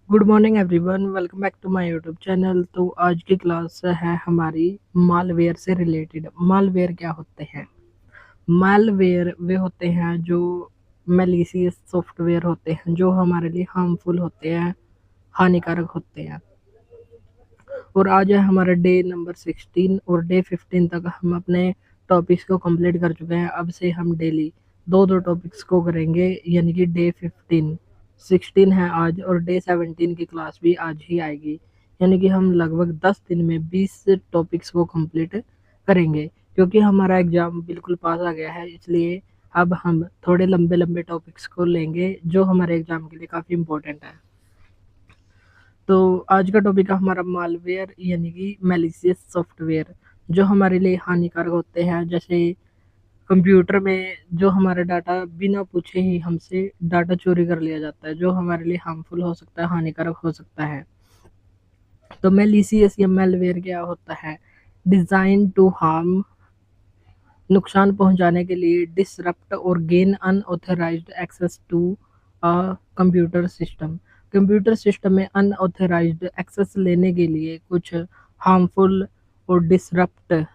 Good morning everyone, welcome back to my YouTube channel. तो आज की क्लास है हमारी मालवेयर से रिलेटेड। मालवेयर क्या होते हैं? मालवेयर वे होते हैं जो मैलिशियस सॉफ्टवेयर होते हैं, जो हमारे लिए हार्मफुल होते हैं, हानिकारक होते हैं। और आज है हमारा डे नंबर 16 और डे 15 तक हम अपने टॉपिक्स को कंप्लीट कर चुके हैं। अब से हम डेली दो दो टॉपिक्स को करेंगे, यानी कि डे 16 है आज, और डे 17 की क्लास भी आज ही आएगी। यानी कि हम लगभग 10 दिन में 20 टॉपिक्स को कंप्लीट करेंगे। क्योंकि हमारा एग्ज़ाम बिल्कुल पास आ गया है, इसलिए अब हम थोड़े लंबे लंबे टॉपिक्स को लेंगे जो हमारे एग्ज़ाम के लिए काफ़ी इम्पोर्टेंट है। तो आज का टॉपिक है हमारा मालवेयर, यानी कि मैलिशियस सॉफ्टवेयर जो हमारे लिए हानिकारक होते हैं। जैसे कंप्यूटर में जो हमारा डाटा बिना पूछे ही हमसे डाटा चोरी कर लिया जाता है, जो हमारे लिए हार्मफुल हो सकता है, हानिकारक हो सकता है। तो मैलिशियस या मैलवेयर क्या होता है? डिजाइन टू हार्म, नुकसान पहुंचाने के लिए, डिसरप्ट और gain unauthorised access to a computer system. Computer system में अनऑथराइज्ड एक्सेस लेने के लिए कुछ हार्मफुल और डिसरप्ट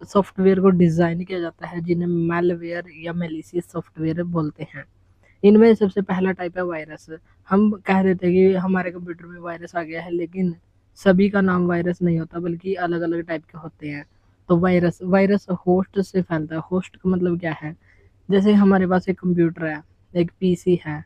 सॉफ्टवेयर को डिज़ाइन किया जाता है, जिन्हें मैलवेयर या मैलिशियस सॉफ्टवेयर बोलते हैं। इनमें सबसे पहला टाइप है वायरस। हम कह देते हैं कि हमारे कंप्यूटर में वायरस आ गया है, लेकिन सभी का नाम वायरस नहीं होता, बल्कि अलग अलग टाइप के होते हैं। तो वायरस वायरस होस्ट से फैलता है। होस्ट का मतलब क्या है? जैसे हमारे पास एक कंप्यूटर है, एक पीसी है।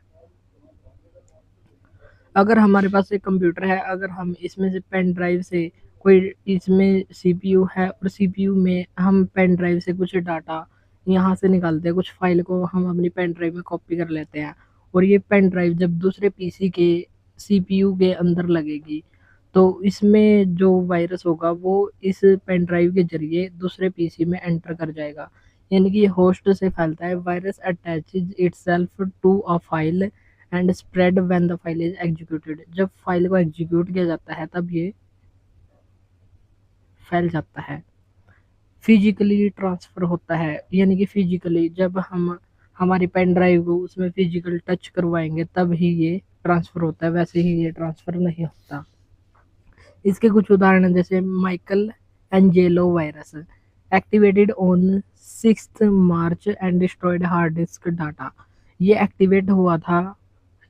अगर हमारे पास एक कंप्यूटर है, अगर हम इसमें से पेन ड्राइव से कोई, इसमें सीपीयू है और सीपीयू में हम पेन ड्राइव से कुछ डाटा यहाँ से निकालते हैं, कुछ फाइल को हम अपनी पेन ड्राइव में कॉपी कर लेते हैं, और ये पेन ड्राइव जब दूसरे पीसी के सीपीयू के अंदर लगेगी, तो इसमें जो वायरस होगा वो इस पेन ड्राइव के जरिए दूसरे पीसी में एंटर कर जाएगा। यानी कि ये होस्ट से फैलता है। Virus attaches itself to a file and spread when the file is executed. जब फाइल को एग्जीक्यूट किया जाता है तब ये फैल जाता है। फिजिकली ट्रांसफर होता है, यानी कि फिजिकली जब हम हमारी पेन ड्राइव को उसमें फिजिकल टच करवाएंगे तब ही ये ट्रांसफर होता है, वैसे ही ये ट्रांसफर नहीं होता। इसके कुछ उदाहरण जैसे Michael Angelo virus, activated on 6 March and destroyed hard disk data. ये एक्टिवेट हुआ था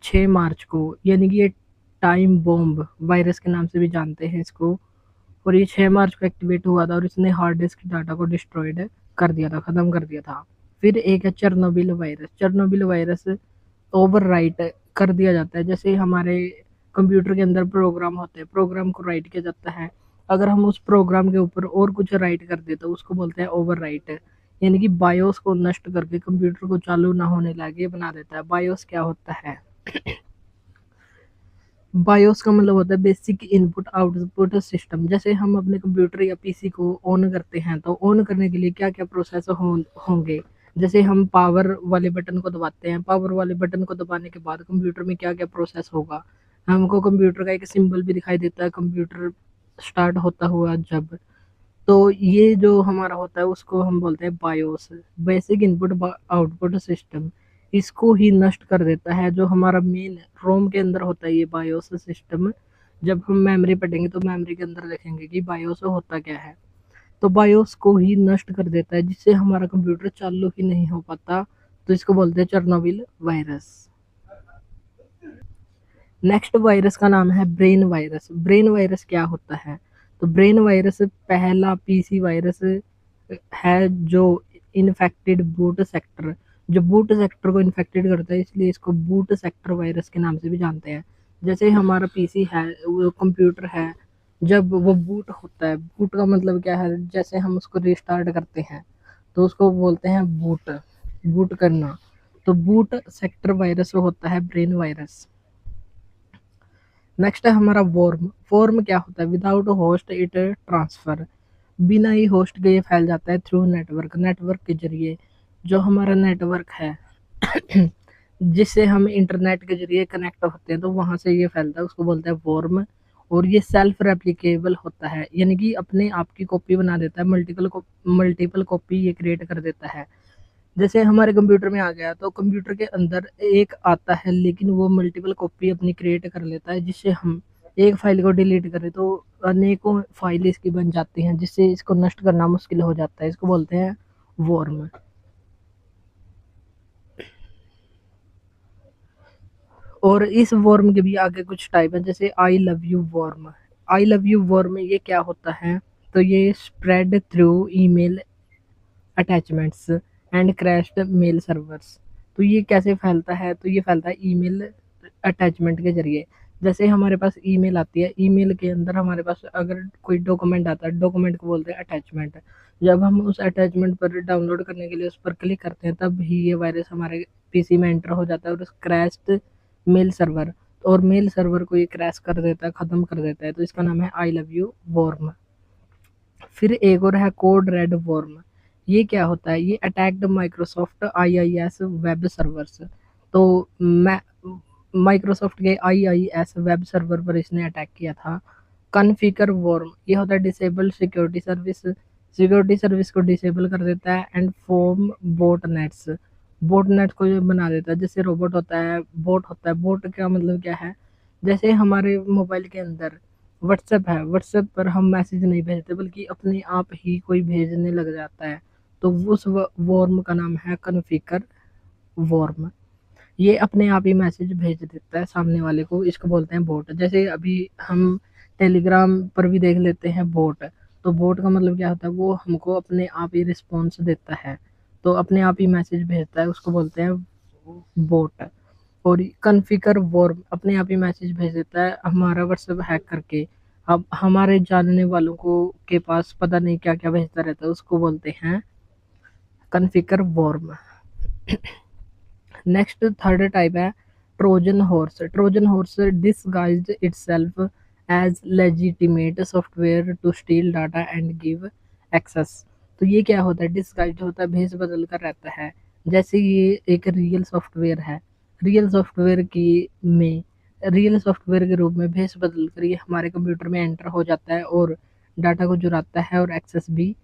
6 मार्च को, यानी कि ये टाइम बॉम्ब वायरस के नाम से भी जानते हैं इसको। और ये 6 मार्च को एक्टिवेट हुआ था और इसने हार्ड डिस्क डाटा को डिस्ट्रॉयड कर दिया था, ख़त्म कर दिया था। फिर एक है Chernobyl virus. Chernobyl virus over right कर दिया जाता है। जैसे हमारे कंप्यूटर के अंदर प्रोग्राम होते हैं, प्रोग्राम को राइट किया जाता है। अगर हम उस प्रोग्राम के ऊपर और कुछ राइट कर दे तो उसको बोलते हैं ओवर राइट। यानी कि बायोस को नष्ट करके कंप्यूटर को चालू ना होने लायक ये बना देता है। बायोस क्या होता है? बायोस का मतलब होता है बेसिक इनपुट आउटपुट सिस्टम। जैसे हम अपने कंप्यूटर या पीसी को ऑन करते हैं, तो ऑन करने के लिए क्या क्या प्रोसेस होंगे। जैसे हम पावर वाले बटन को दबाते हैं, पावर वाले बटन को दबाने के बाद कंप्यूटर में क्या क्या प्रोसेस होगा। हमको कंप्यूटर का एक सिंबल भी दिखाई देता है कंप्यूटर स्टार्ट होता हुआ जब। तो ये जो हमारा होता है उसको हम बोलते हैं BIOS, basic input output system. इसको ही नष्ट कर देता है जो हमारा मेन रोम के अंदर होता है ये बायोस सिस्टम। जब हम मेमोरी पढ़ेंगे तो मेमोरी के अंदर देखेंगे कि बायोस होता क्या है। तो बायोस को ही नष्ट कर देता है, जिससे हमारा कंप्यूटर चालू ही नहीं हो पाता। तो इसको बोलते हैं चेरनोबिल वायरस। नेक्स्ट वायरस का नाम है ब्रेन वायरस। ब्रेन वायरस क्या होता है? तो ब्रेन वायरस पहला पीसी वायरस है जो इन्फेक्टेड बूट सेक्टर, जो बूट सेक्टर को इन्फेक्टेड करता है, इसलिए इसको बूट सेक्टर वायरस के नाम से भी जानते हैं। जैसे हमारा पीसी है, वो कंप्यूटर है, जब वो बूट होता है, बूट का मतलब क्या है? जैसे हम उसको रिस्टार्ट करते हैं तो उसको बोलते हैं बूट, बूट करना। तो बूट सेक्टर वायरस होता है ब्रेन वायरस। नेक्स्ट है हमारा वॉर्म। वॉर्म क्या होता है? विदाउट होस्ट इट ट्रांसफर, बिना ही होस्ट के ये फैल जाता है थ्रू नेटवर्क। नेटवर्क के जरिए, जो हमारा नेटवर्क है जिससे हम इंटरनेट के जरिए कनेक्ट होते हैं, तो वहां से ये फैलता है, उसको बोलते हैं वॉर्म। और ये सेल्फ रेप्लिकेबल होता है, यानी कि अपने आप की कॉपी बना देता है, मल्टीपल कॉपी ये क्रिएट कर देता है। जैसे हमारे कंप्यूटर में आ गया, तो कंप्यूटर के अंदर एक आता है, लेकिन वो मल्टीपल कॉपी अपनी क्रिएट कर लेता है, जिससे हम एक फाइल को डिलीट करें तो अनेकों फाइल इसकी बन जाती हैं, जिससे इसको नष्ट करना मुश्किल हो जाता है। इसको बोलते हैं वॉर्म। और इस वॉर्म के भी आगे कुछ टाइप है, जैसे I love you worm. I love you worm ये क्या होता है, तो ये spread through email attachments and crashed mail servers. तो ये कैसे फैलता है, तो ये फैलता है ईमेल अटैचमेंट के जरिए। जैसे हमारे पास ईमेल आती है, ईमेल के अंदर हमारे पास अगर कोई डॉक्यूमेंट आता है, डॉक्यूमेंट को बोलते हैं अटैचमेंट। जब हम उस अटैचमेंट पर डाउनलोड करने के लिए उस पर क्लिक करते हैं, तब ही ये वायरस हमारे पीसी में एंटर हो जाता है और क्रैश्ड मेल सर्वर, और मेल सर्वर को ये क्रैश कर देता है, ख़त्म कर देता है। तो इसका नाम है आई लव यू वॉर्म। फिर एक और है कोड रेड वॉर्म। ये क्या होता है, ये attacked Microsoft IIS web servers. तो मैं माइक्रोसॉफ्ट के आईआईएस वेब सर्वर पर इसने अटैक किया था। कॉन्फ़िगर वॉर्म ये होता है disable security service, security service को डिसेबल कर देता है। And form boat nets, boat net को ये बना देता है। जैसे रोबोट होता है, बोट होता है। बोट का मतलब क्या है, जैसे हमारे मोबाइल के अंदर व्हाट्सएप है, व्हाट्सएप पर हम मैसेज नहीं भेजते, बल्कि अपने आप ही कोई भेजने लग जाता है। तो उस वॉर्म का नाम है कॉन्फ़िगर वॉर्म। ये अपने आप ही मैसेज भेज देता है सामने वाले को, इसको बोलते हैं बोट। जैसे अभी हम टेलीग्राम पर भी देख लेते हैं बोट। तो बोट का मतलब क्या होता है, वो हमको अपने आप ही रिस्पॉन्स देता है, तो अपने आप ही मैसेज भेजता है, उसको बोलते हैं बोट। और कॉन्फ़िगर वॉर्म अपने आप ही मैसेज भेज देता है हमारा व्हाट्सएप हैक करके। अब हमारे जानने वालों को के पास पता नहीं क्या क्या भेजता रहता है, उसको बोलते हैं Conficker worm. Next third type है Trojan horse. Trojan horse disguised itself as legitimate software to steal data and give access. तो ये क्या होता है, डिसगाइज्ड होता है, भेस बदल कर रहता है। जैसे ये एक रियल सॉफ्टवेयर है, रियल सॉफ्टवेयर की में रियल सॉफ्टवेयर के रूप में भेस बदल कर ये हमारे कंप्यूटर में एंटर हो जाता है और डाटा को चुराता है और एक्सेस भी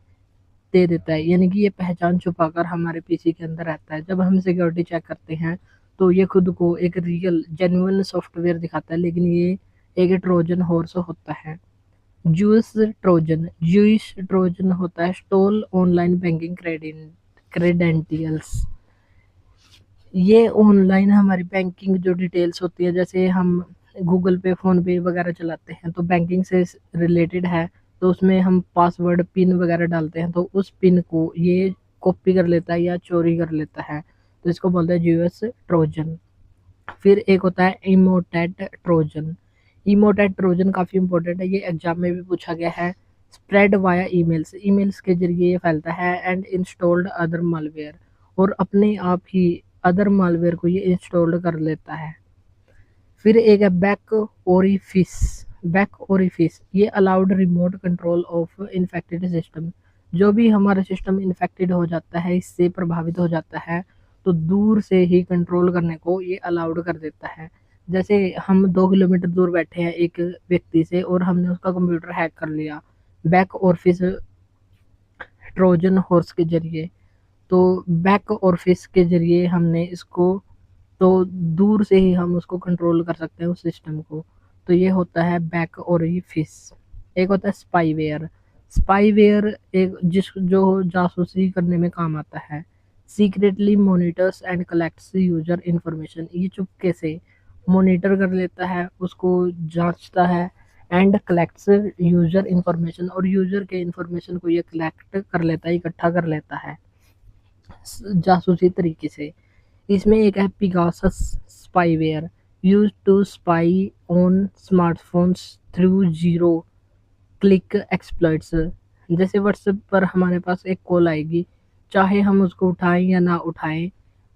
दे देता है। यानी कि ये पहचान छुपाकर हमारे पीसी के अंदर रहता है। जब हम सिक्योरिटी चेक करते हैं, तो ये खुद को एक रियल जेन्युइन सॉफ्टवेयर दिखाता है, लेकिन ये एक ट्रोजन हॉर्स होता है। जूस ट्रोजन, जूस ट्रोजन होता है स्टोल ऑनलाइन बैंकिंग क्रेडेंटियल्स। ये ऑनलाइन हमारी बैंकिंग जो डिटेल्स होती है, जैसे हम गूगल पे, फ़ोन पे वगैरह चलाते हैं, तो बैंकिंग से रिलेटेड है, तो उसमें हम पासवर्ड, पिन वगैरह डालते हैं, तो उस पिन को ये कॉपी कर लेता है या चोरी कर लेता है। तो इसको बोलते हैं यूएस ट्रोजन। फिर एक होता है इमोटेट ट्रोजन। इमोटेट ट्रोजन काफ़ी इंपॉर्टेंट है, ये एग्जाम में भी पूछा गया है। स्प्रेड वाया ईमेल्स, ईमेल्स के जरिए ये फैलता है। एंड इंस्टॉल्ड अदर मालवेयर, और अपने आप ही अदर मालवेयर को ये इंस्टॉल कर लेता है। फिर एक है बैक ओरिफिस। बैक ओरिफिस ये allowed remote control of infected system. जो भी हमारा सिस्टम इन्फेक्टेड हो जाता है, इससे प्रभावित हो जाता है, तो दूर से ही कंट्रोल करने को ये अलाउड कर देता है। जैसे हम 2 किलोमीटर दूर बैठे हैं एक व्यक्ति से और हमने उसका कंप्यूटर हैक कर लिया बैक ऑफिस ट्रोजन हॉर्स के जरिए। तो बैक ऑफिस के जरिए हमने इसको, तो दूर से ही हम उसको कंट्रोल कर सकते हैं उस सिस्टम को। तो ये होता है बैक ओरिफिस। एक होता है स्पाईवेयर। स्पाईवेयर एक जिस जो जासूसी करने में काम आता है। Secretly monitors and collects user information, ये चुपके से मॉनिटर कर लेता है, उसको जांचता है। एंड कलेक्ट्स यूजर इंफॉर्मेशन, और यूजर के इंफॉर्मेशन को ये कलेक्ट कर लेता है, इकट्ठा कर लेता है जासूसी तरीके से। इसमें एक है Pegasus spyware, use to spy on smartphones through zero click exploits. जैसे व्हाट्सएप पर हमारे पास एक कॉल आएगी, चाहे हम उसको उठाएं या ना उठाएं,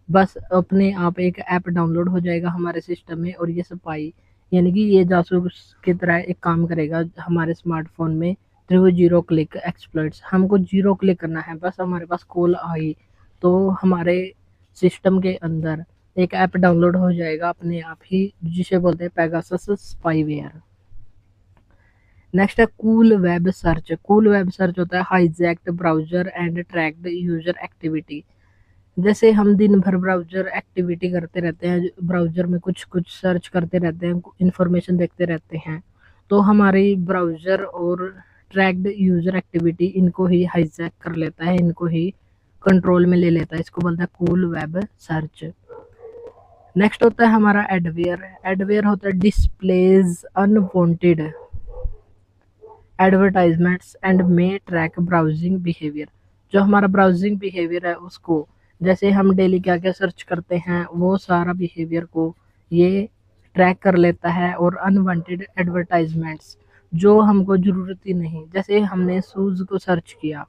बस अपने आप एक ऐप डाउनलोड हो जाएगा हमारे सिस्टम में, और ये स्पाई यानी कि ये जासूस की तरह एक काम करेगा हमारे स्मार्टफोन में थ्रू जीरो क्लिक एक्सप्लॉइट्स। हमको जीरो क्लिक करना है, बस हमारे पास कॉल आई तो हमारे सिस्टम के अंदर एक ऐप डाउनलोड हो जाएगा अपने आप ही, जिसे बोलते हैं पेगासस स्पाईवेयर। नेक्स्ट है Cool Web search. Cool Web search होता है hijacked browser and tracked user activity. जैसे हम दिन भर ब्राउज़र एक्टिविटी करते रहते हैं, ब्राउज़र में कुछ-कुछ सर्च करते रहते हैं, इन्फॉर्मेशन देखते रहते हैं, तो हमारी ब्राउज़र और ट्रैक्ड यूज़र एक्टिविटी इनको ही हाईजैक कर लेता है, इनको ही कंट्रोल में ले लेता है। इसको बोलते हैं कूल वेब सर्च। नेक्स्ट होता है हमारा एडवेयर। एडवेयर होता है displays unwanted advertisements and may track browsing behaviour. जो हमारा ब्राउजिंग बिहेवियर है उसको, जैसे हम डेली क्या क्या सर्च करते हैं वो सारा बिहेवियर को ये ट्रैक कर लेता है। और अनवांटेड एडवर्टाइजमेंट्स जो हमको ज़रूरत ही नहीं, जैसे हमने शूज़ को सर्च किया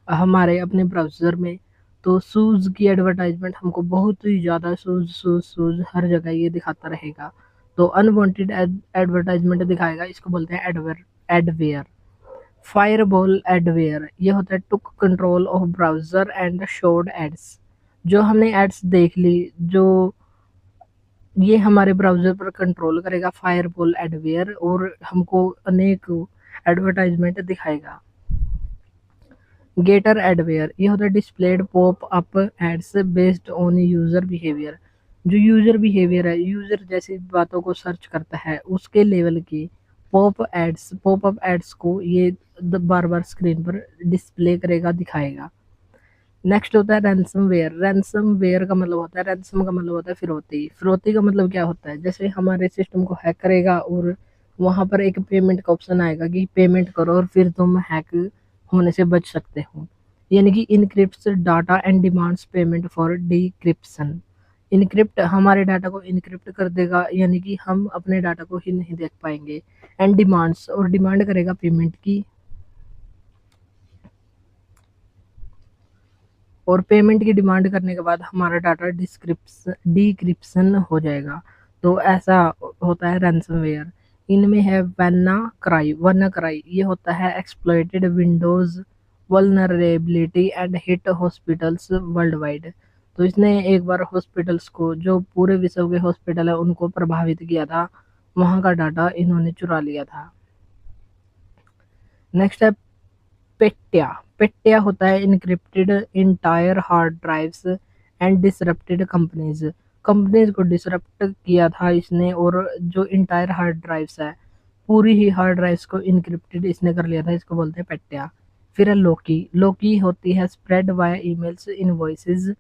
हमारे अपने ब्राउज़र में, तो शूज़ की एडवर्टाइजमेंट हमको बहुत ही ज़्यादा शूज़ शूज़ शूज़ हर जगह ये दिखाता रहेगा, तो अनवांटेड एडवर्टाइजमेंट दिखाएगा। इसको बोलते हैं एडवेयर। फायरबॉल एडवेयर ये होता है took control of browser and showed ads. जो हमने एड्स देख ली, जो ये हमारे ब्राउज़र पर कंट्रोल करेगा फायरबॉल एडवेयर, और हमको अनेक एडवर्टाइजमेंट दिखाएगा। गेटर एडवेयर ये होता है displayed pop up ads based on user behaviour. जो यूजर बिहेवियर है, यूजर जैसी बातों को सर्च करता है उसके लेवल की पॉप अप एड्स को ये बार बार स्क्रीन पर डिस्प्ले करेगा, दिखाएगा। नेक्स्ट होता है रैंसमवेयर। रैंसमवेयर का मतलब होता है, रैंसम का मतलब होता है फिरौती। फिरौती का मतलब क्या होता है, जैसे हमारे सिस्टम को हैक करेगा और वहां पर एक पेमेंट का ऑप्शन आएगा कि पेमेंट करो और फिर तुम हैक होने से बच सकते हो। यानी कि encrypts data and demands payment for decryption. Encrypt हमारे डाटा को इनक्रिप्ट कर देगा, यानी कि हम अपने डाटा को ही नहीं देख पाएंगे। एंड डिमांड्स, और डिमांड करेगा पेमेंट की, और पेमेंट की डिमांड करने के बाद हमारा डाटा डिक्रिप्शन हो जाएगा। तो ऐसा होता है रैंसमवेयर। इनमें है वैना क्राई ये होता है exploited Windows vulnerability and hit hospitals world wide. तो इसने एक बार हॉस्पिटल्स को, जो पूरे विश्व के हॉस्पिटल है उनको प्रभावित किया था, वहां का डाटा इन्होंने चुरा लिया था। नेक्स्ट है पेट्या। पेट्या होता है encrypted entire hard drives and disrupted companies. Companies को डिसरप्ट किया था इसने, और जो इंटायर हार्ड ड्राइव्स है, पूरी ही हार्ड ड्राइव्स को इनक्रिप्टेड इसने कर लिया था। इसको बोलते हैं पेट्या। फिर है लोकी। लोकी होती है spread via emails invoices.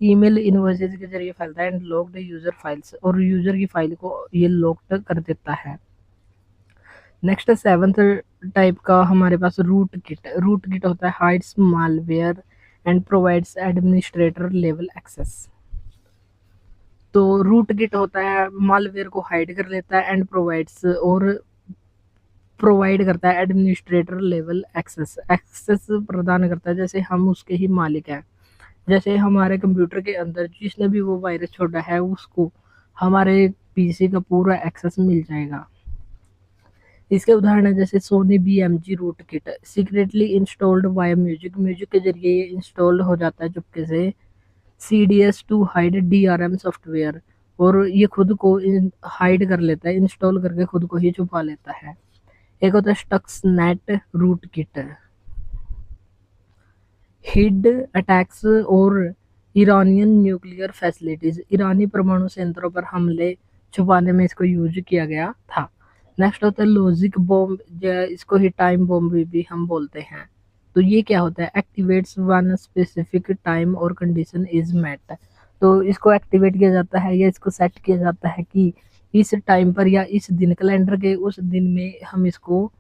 Email invoices के जरिए फैलता है। एंड लॉक्ड यूजर फाइल्स, और यूजर की फाइल को ये लॉक्ड कर देता है। नेक्स्ट सेवंथ टाइप का हमारे पास रूट किट। रूट किट होता है hides malware and provides administrator level access. तो रूट किट होता है मालवेयर को हाइड कर लेता है एंड प्रोवाइड्स, और प्रोवाइड करता है एडमिनिस्ट्रेटर लेवल एक्सेस। एक्सेस प्रदान करता है, जैसे हम उसके ही मालिक हैं। जैसे हमारे कंप्यूटर के अंदर जिसने भी वो वायरस छोड़ा है उसको हमारे पीसी का पूरा एक्सेस मिल जाएगा। इसके उदाहरण है जैसे Sony BMG root kit secretly installed via music. Music के जरिए ये इंस्टॉल हो जाता है चुपके से। CDS to hide DRM software, और ये खुद को हाइड कर लेता है, इंस्टॉल करके खुद को ही छुपा लेता है। एक होता है Stuxnet rootkit. Hid attacks और ईरानियन न्यूक्लियर फैसिलिटीज। ईरानी परमाणु संयंत्रों पर हमले छुपाने में इसको यूज किया गया था। नेक्स्ट होता है लॉजिक बॉम्ब, इसको ही टाइम बॉम्ब भी हम बोलते हैं। तो ये क्या होता है, एक्टिवेट्स वन स्पेसिफिक टाइम और कंडीशन इज मेट। तो इसको एक्टिवेट किया जाता है या इसको सेट किया जाता है कि इस टाइम पर या इस दिन, कैलेंडर के उस दिन में हम इसको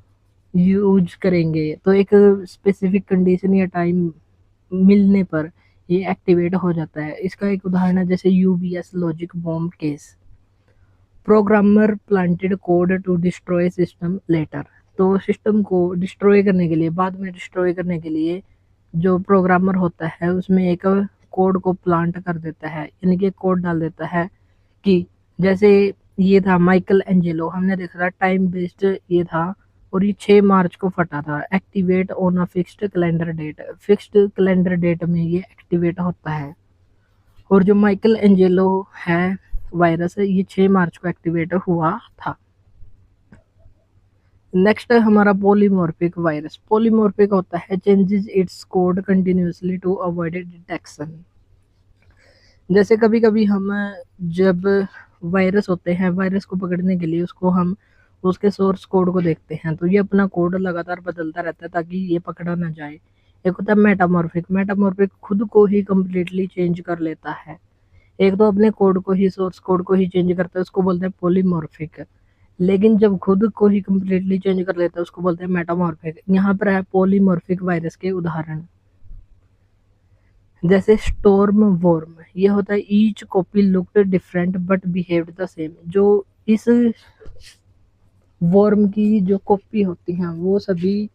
यूज करेंगे। तो एक स्पेसिफिक कंडीशन या टाइम मिलने पर ये एक्टिवेट हो जाता है। इसका एक उदाहरण है जैसे UBS logic bomb case. Programmer planted code to destroy system later. तो सिस्टम को डिस्ट्रॉय करने के लिए, बाद में डिस्ट्रॉय करने के लिए जो प्रोग्रामर होता है उसमें एक कोड को प्लांट कर देता है, यानी कि कोड डाल देता है कि जैसे ये था माइकल एंजेलो, हमने देखा था टाइम बेस्ड ये था, और ये 6 मार्च को फटा था। Activate on a fixed calendar date, fixed calendar date में ये एक्टिवेट होता है। और जो माइकल एंजेलो है वायरस है, ये 6 मार्च को एक्टिवेट हुआ था। नेक्स्ट है हमारा पॉलीमॉर्फिक वायरस। पॉलीमॉर्फिक होता है changes its code continuously to avoid detection. जैसे कभी कभी हम जब वायरस होते हैं, वायरस को पकड़ने के लिए उसको हम उसके सोर्स कोड को देखते हैं, तो ये अपना कोड लगातार बदलता रहता है ताकि ये पकड़ा ना जाए। एक होता है मेटामॉर्फिक। मेटामॉर्फिक खुद को ही कम्प्लीटली चेंज कर लेता है। एक तो अपने कोड को ही, सोर्स कोड को ही चेंज करता है, उसको बोलते हैं पॉलीमॉर्फिक। लेकिन जब खुद को ही कम्प्लीटली चेंज कर लेता है उसको बोलते हैं मेटामॉर्फिक। यहाँ पर है पॉलीमॉर्फिक वायरस के उदाहरण, जैसे स्टॉर्म वॉर्म। ये होता है each copy looked different but behaved the same. जो इस वॉर्म की जो कॉपी होती हैं वो सभी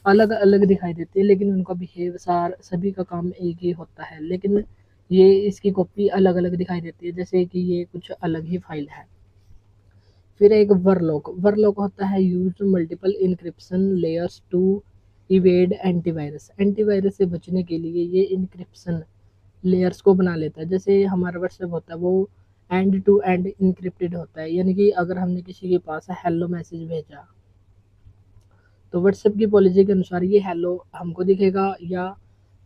अलग अलग दिखाई देती है, लेकिन उनका बिहेव सार सभी का काम एक ही होता है, लेकिन ये इसकी कॉपी अलग अलग दिखाई देती है, जैसे कि ये कुछ अलग ही फाइल है। फिर एक वर्लॉक। वर्लॉक होता है use multiple encryption layers to evade antivirus. Antivirus से बचने के लिए ये इनक्रिप्शन लेयर्स को बना लेता है। जैसे हमारा व्हाट्सएप होता है वो एंड टू एंड इनक्रिप्टेड होता है, यानी कि अगर हमने किसी के पास हेलो मैसेज भेजा तो व्हाट्सएप की पॉलिसी के अनुसार ये हेलो हमको दिखेगा, या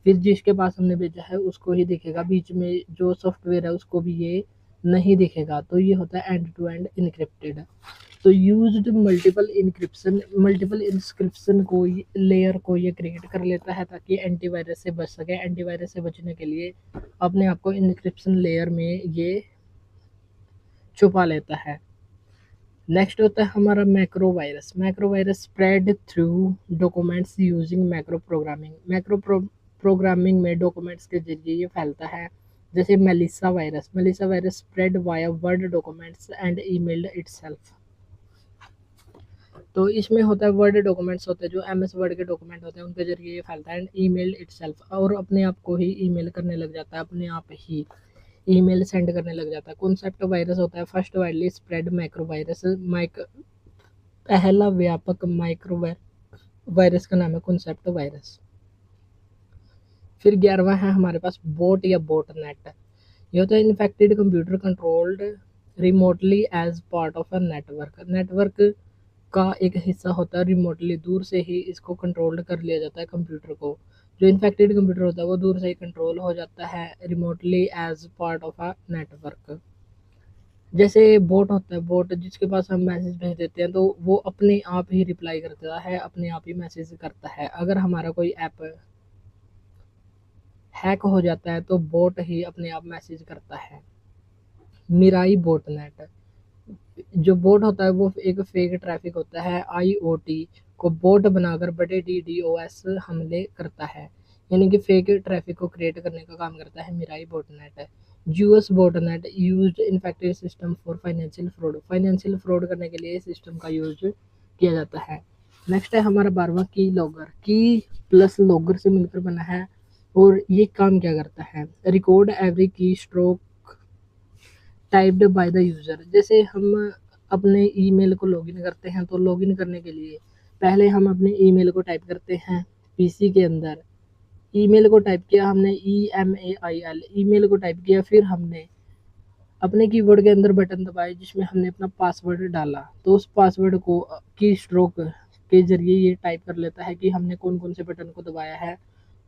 फिर जिसके पास हमने भेजा है उसको ही दिखेगा, बीच में जो सॉफ्टवेयर है उसको भी ये नहीं दिखेगा। तो ये होता है एंड टू एंड इनक्रिप्टेड। तो यूज्ड मल्टीपल इंस्क्रिप्शन को लेयर को ये क्रिएट कर लेता है ताकि एंटीवायरस से बच सके। एंटीवायरस से बचने के लिए अपने आप को इंक्रिप्शन लेयर में ये छुपा लेता है। नेक्स्ट होता है हमारा macro virus. Macro virus spread through documents using macro programming. Programming में डॉक्यूमेंट्स के जरिए ये फैलता है। जैसे Melissa virus. Melissa virus spread via word documents and emailed itself. तो इसमें होता है वर्ड डॉक्यूमेंट्स होते हैं जो एमएस वर्ड के डॉक्यूमेंट होते हैं, उनके जरिए ये फैलता है। एंड ईमेल इटसेल्फ, और अपने आप को ही ईमेल करने लग जाता है, अपने आप ही ईमेल सेंड करने लग जाता है। कॉन्सेप्ट वायरस होता है first widely spread micro virus. पहला व्यापक माइक्रो वायरस का नाम है कॉन्सेप्ट वायरस। फिर 11वां है हमारे पास बोट या बोट नेट। ये होता है infected computer controlled remotely as part of a network. Network का एक हिस्सा होता है, रिमोटली दूर से ही इसको कंट्रोल कर लिया जाता है कंप्यूटर को। जो इन्फेक्टेड कंप्यूटर होता है वो दूर से ही कंट्रोल हो जाता है remotely as part of a network. जैसे बोट होता है, बोट जिसके पास हम मैसेज भेज देते हैं तो वो अपने आप ही रिप्लाई करता है, अपने आप ही मैसेज करता है। अगर हमारा कोई ऐप हैक हो जाता है तो बोट ही अपने आप मैसेज करता है। Mirai botnet. जो बोट होता है वो एक फेक ट्रैफिक होता है, आईओटी को बोट बनाकर बड़े डीडोएस हमले करता है, यानी कि फेक ट्रैफिक को क्रिएट करने का काम करता है Mirai botnet. Zeus botnet used infected system for financial fraud. Financial fraud करने के लिए सिस्टम का यूज किया जाता है। नेक्स्ट है हमारा 12वां की लॉगर। की प्लस लॉगर से मिलकर बना है, और ये काम क्या करता है, रिकॉर्ड एवरी की stroke typed by the user. जैसे हम अपने ईमेल को लॉगिन करते हैं तो लॉगिन करने के लिए पहले हम अपने ईमेल को टाइप करते हैं पीसी के अंदर। ईमेल को टाइप किया हमने, ईएमएआईएल ईमेल को टाइप किया, फिर हमने अपने कीबोर्ड के अंदर बटन दबाए जिसमें हमने अपना पासवर्ड डाला, तो उस पासवर्ड को की स्ट्रोक के जरिए ये टाइप कर लेता है कि हमने कौन कौन से बटन को दबाया है,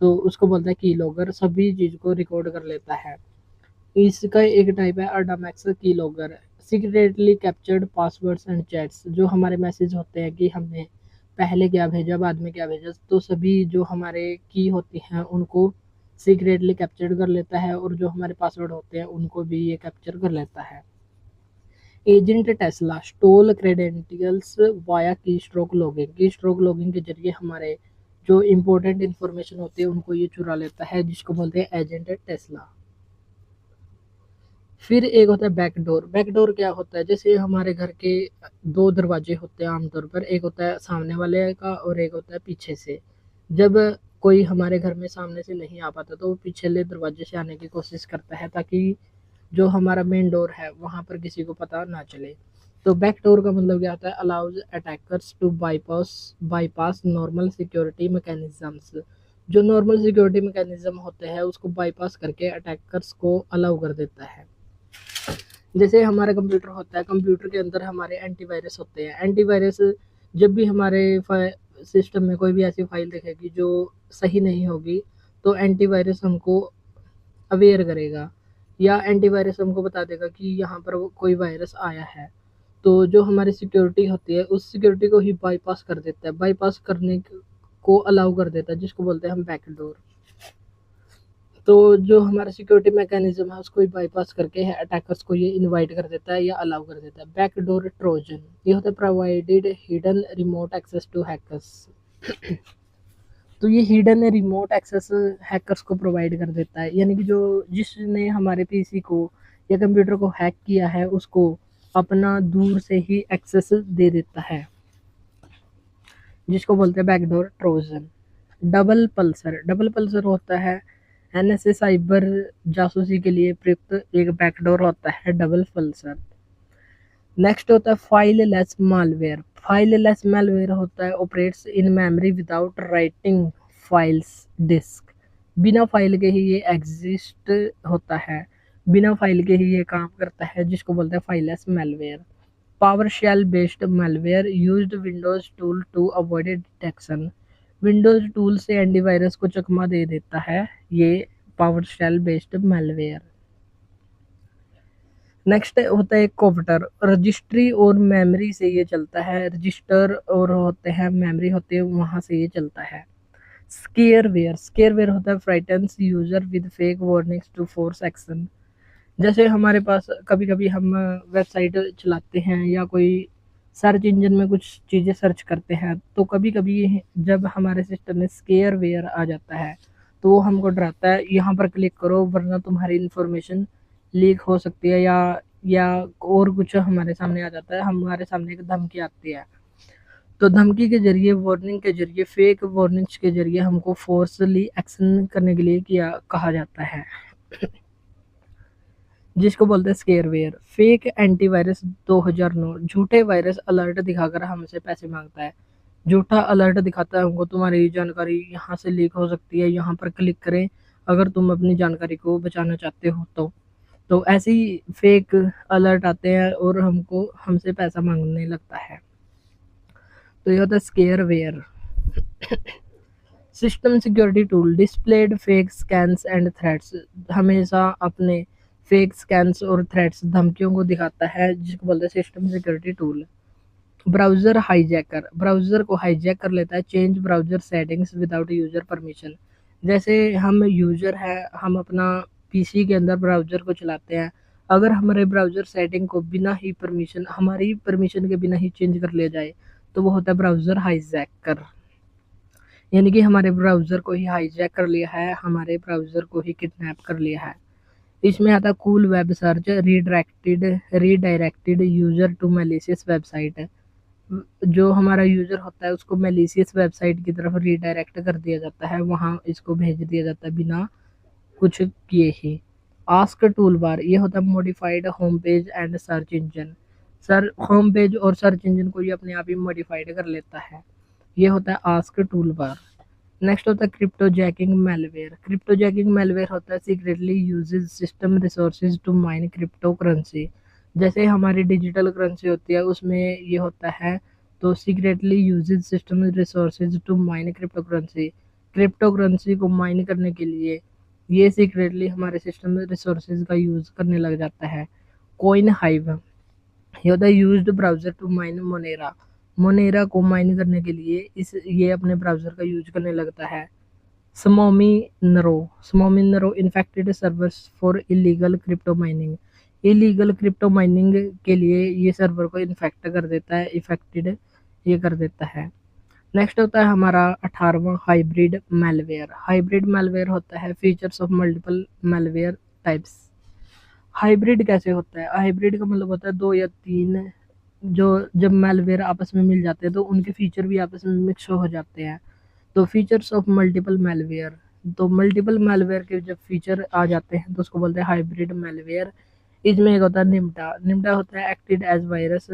तो उसको बोलता है की लॉगर, सभी चीज़ को रिकॉर्ड कर लेता है। इसका एक टाइप है अडामैक्स की logger. Secretly captured passwords and chats. जो हमारे मैसेज होते हैं कि हमने पहले क्या भेजा बाद में क्या भेजा, तो सभी जो हमारे की होती हैं उनको सीक्रेटली कैप्चर कर लेता है, और जो हमारे पासवर्ड होते हैं उनको भी ये कैप्चर कर लेता है। Agent Tesla stole credentials via keystroke logging. Keystroke logging के जरिए हमारे जो इंपॉर्टेंट इंफॉर्मेशन होती है उनको ये चुरा लेता है, जिसको बोलते हैं एजेंट टेस्ला। फिर एक होता है बैकडोर। बैकडोर क्या होता है, जैसे हमारे घर के दो दरवाजे होते हैं आमतौर पर, एक होता है सामने वाले का और एक होता है पीछे से। जब कोई हमारे घर में सामने से नहीं आ पाता तो वो पिछले दरवाजे से आने की कोशिश करता है ताकि जो हमारा मेन डोर है वहाँ पर किसी को पता ना चले। तो बैकडोर का मतलब क्या होता है, allows attackers to bypass normal security mechanisms. जो नॉर्मल सिक्योरिटी मैकेनिज्म होते हैं उसको बाईपास करके अटैकर्स को अलाउ कर देता है। जैसे हमारा कंप्यूटर होता है, कंप्यूटर के अंदर हमारे एंटीवायरस होते हैं। एंटीवायरस जब भी हमारे सिस्टम में कोई भी ऐसी फाइल दिखेगी जो सही नहीं होगी, तो एंटीवायरस हमको अवेयर करेगा या एंटीवायरस हमको बता देगा कि यहाँ पर कोई वायरस आया है। तो जो हमारी सिक्योरिटी होती है उस सिक्योरिटी को ही बाईपास कर देता है, बाईपास करने को अलाउ कर देता है, जिसको बोलते हैं हम बैकडोर। तो जो हमारा सिक्योरिटी मैकेनिज्म है उसको ही बाईपास करके अटैकर्स को ये इनवाइट कर देता है या अलाउ कर देता है। बैकडोर ट्रोजन ये होता है provided hidden remote access to hackers. तो ये हिडन रिमोट एक्सेस हैकर्स को प्रोवाइड कर देता है, यानी कि जो जिसने हमारे पीसी को या कंप्यूटर को हैक किया है उसको अपना दूर से ही एक्सेस दे देता है, जिसको बोलते हैं बैकडोर ट्रोजन। डबल पल्सर होता है एनएसए साइबर जासूसी के लिए प्रयुक्त एक बैकडोर होता है डबल पल्सर। नेक्स्ट होता है फाइललेस मालवेयर। फाइललेस मालवेयर होता है operates in memory without writing files disk. बिना फाइल के ही ये एग्जिस्ट होता है, बिना फाइल के ही ये काम करता है, जिसको बोलते हैं fileless malware. Power shell based malware used Windows tool to avoid detection. Windows tool से एंटीवायरस को चकमा दे देता है ये power shell based malware. Next होता है कोप्टर। रजिस्ट्री और मेमोरी से ये चलता है, रजिस्टर और होते हैं मेमोरी होते हैं वहां से ये चलता है। स्केयरवेयर होता है frightens user with fake warnings to force action. जैसे हमारे पास कभी कभी हम वेबसाइट चलाते हैं या कोई सर्च इंजन में कुछ चीज़ें सर्च करते हैं, तो कभी कभी जब हमारे सिस्टम में स्केयरवेयर आ जाता है तो वो हमको डराता है यहाँ पर क्लिक करो वरना तुम्हारी इन्फॉर्मेशन लीक हो सकती है, या और कुछ हमारे सामने आ जाता है, हमारे सामने एक धमकी आती है। तो धमकी के जरिए, वार्निंग के जरिए, फेक वार्निंग्स के जरिए हमको फोर्सली एक्शन करने के लिए किया कहा जाता है, जिसको बोलते हैं स्केयरवेयर। फेक एंटीवायरस 2009 झूठे वायरस अलर्ट दिखाकर हमसे पैसे मांगता है। झूठा अलर्ट दिखाता है हमको तुम्हारी जानकारी यहाँ से लीक हो सकती है, यहाँ पर क्लिक करें अगर तुम अपनी जानकारी को बचाना चाहते हो। तो ऐसे ही फेक अलर्ट आते हैं और हमसे पैसा मांगने लगता है। तो ये होता है scareware. System security tool displayed fake scans and threats. हमेशा अपने फेक स्कैन्स और थ्रेट्स धमकियों को दिखाता है, जिसको बोलते हैं system security tool. Browser hijacker browser को हाईजैक कर लेता है। Change browser settings without user permission. जैसे हम यूजर है, हम अपना पीसी के अंदर ब्राउजर को चलाते हैं, अगर हमारे ब्राउजर सेटिंग को बिना ही परमिशन, हमारी परमिशन के बिना ही चेंज कर लिया जाए तो वो होता है ब्राउजर हाईजैकर, यानी कि हमारे ब्राउजर को ही हाईजैक कर लिया है, हमारे ब्राउजर को ही किडनैप कर लिया है। इसमें आता है Cool Web Search redirected user to malicious website. जो हमारा यूजर होता है उसको मैलिशियस वेबसाइट की तरफ रीडायरेक्ट कर दिया जाता है, वहाँ इसको भेज दिया जाता है बिना कुछ किए ही। आस्क टूल बार ये होता है modified home page and search engine. Home page और सर्च इंजन को ये अपने आप ही मॉडिफाइड कर लेता है, ये होता है आस्क टूल बार। नेक्स्ट होता है क्रिप्टोजैकिंग मेलवेयर। क्रिप्टोजैकिंग मेलवेयर होता है secretly uses system resources to mine cryptocurrency. जैसे हमारी डिजिटल करेंसी होती है उसमें ये होता है, तो secretly uses system resources to mine cryptocurrency. Cryptocurrency को माइन करने के लिए ये सीक्रेटली हमारे सिस्टम रिसोर्सेज का यूज करने लग जाता है। कॉइन हाइव ये होता है used browser to mine Monero. Monero को माइन करने के लिए ये अपने ब्राउजर का यूज करने लगता है। Smominru infected servers for illegal crypto mining. Illegal crypto mining के लिए ये सर्वर को इन्फेक्ट कर देता है, इफेक्टेड ये कर देता है। नेक्स्ट होता है हमारा 18वां हाइब्रिड मेलवेयर। हाइब्रिड मेलवेयर होता है features of multiple malware types. Hybrid कैसे होता है? हाइब्रिड का मतलब होता है दो या तीन, जो जब मेलवेयर आपस में मिल जाते हैं तो उनके फीचर भी आपस में मिक्स हो जाते हैं। तो फीचर्स ऑफ मल्टीपल मेलवेयर, तो मल्टीपल मेलवेयर के जब फीचर आ जाते हैं तो उसको बोलते हैं हाइब्रिड मेलवेयर। इसमें एक होता है निम्टा। निम्टा होता है एक्टेड एज वायरस,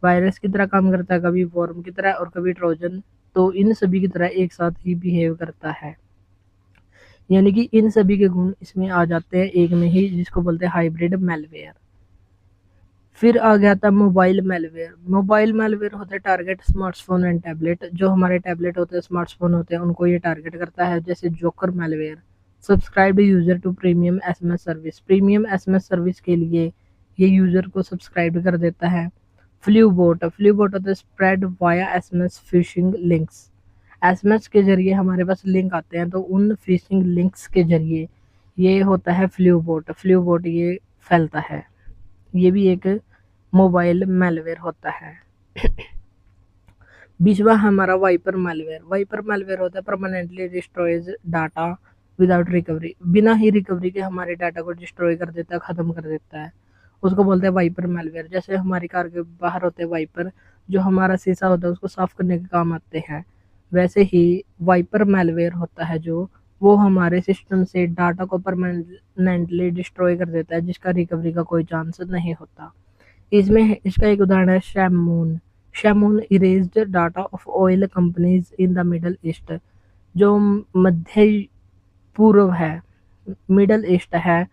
वायरस की तरह काम करता है, कभी वॉर्म की तरह और कभी ट्रोजन। तो इन सभी की तरह एक साथ ही बिहेव करता है, यानी कि इन सभी के गुण इसमें आ जाते हैं एक में ही, जिसको बोलते हैं हाइब्रिड मेलवेयर। फिर आ गया था मोबाइल मेलवेयर। मोबाइल मेलवेयर होते हैं टारगेट स्मार्टफोन एंड टैबलेट। जो हमारे टैबलेट होते हैं, स्मार्टफोन होते हैं, उनको ये टारगेट करता है। जैसे Joker malware, subscribed user to premium SMS service. Premium SMS service के लिए ये यूजर को सब्सक्राइब कर देता है। फ्लू बोट, फ्लू बोट होता है spread via SMS fishing links. SMS के जरिए हमारे पास लिंक आते हैं, तो उन फिशिंग लिंक्स के जरिए ये होता है फ्लू बोट। फ्लू बोट ये फैलता है। ये भी एक मोबाइल मेलवेयर होता है। बीचवा हमारा वाइपर मेलवेयर। वाइपर मेलवेयर होता है permanently destroys data without recovery. बिना ही रिकवरी के हमारे डाटा को डिस्ट्रॉय कर देता है, खत्म कर देता है। उसको बोलते हैं वाइपर मेलवेयर। जैसे हमारी कार के बाहर होते हैं वाइपर, जो हमारा शीशा होता है उसको साफ करने के काम आते हैं। वैसे ही वाइपर मेलवेयर होता है जो वो हमारे सिस्टम से डाटा को परमानेंटली डिस्ट्रॉय कर देता है, जिसका रिकवरी का कोई चांस नहीं होता। इसमें इसका एक उदाहरण है Shamoon. Shamoon erased data of oil companies in the Middle East. जो मध्य पूर्व है, मिडल ईस्ट है,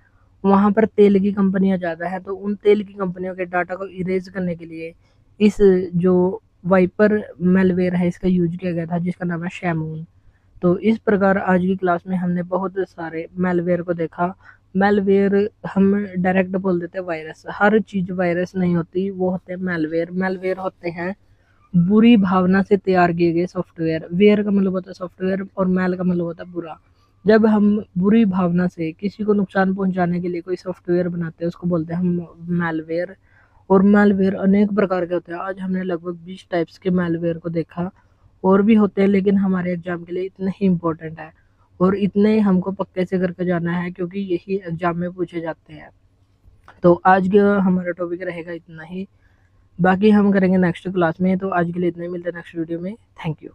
वहाँ पर तेल की कंपनियां ज़्यादा है, तो उन तेल की कंपनियों के डाटा को इरेज करने के लिए इस जो वाइपर मेलवेयर है इसका यूज किया गया था, जिसका नाम है शैमून। तो इस प्रकार आज की क्लास में हमने बहुत सारे मेलवेयर को देखा। मेलवेयर हम डायरेक्ट बोल देते हैं वायरस। हर चीज़ वायरस नहीं होती, वो होते हैं मेलवेयर। मेलवेयर होते हैं बुरी भावना से तैयार किए गए सॉफ्टवेयर। वेयर का मतलब होता है सॉफ्टवेयर और मेल का मतलब होता है बुरा। जब हम बुरी भावना से किसी को नुकसान पहुंचाने के लिए कोई सॉफ्टवेयर बनाते हैं, उसको बोलते हैं हम मेलवेयर। और मेलवेयर अनेक प्रकार के होते हैं। आज हमने लगभग 20 टाइप्स के मेलवेयर को देखा। और भी होते हैं, लेकिन हमारे एग्जाम के लिए इतने ही इम्पोर्टेंट है और इतने हमको पक्के से करके जाना है, क्योंकि यही एग्जाम में पूछे जाते हैं। तो आज का हमारा टॉपिक रहेगा इतना ही। बाकी हम करेंगे नेक्स्ट क्लास में। तो आज के लिए इतना ही, मिलते हैं नेक्स्ट वीडियो में। Thank you.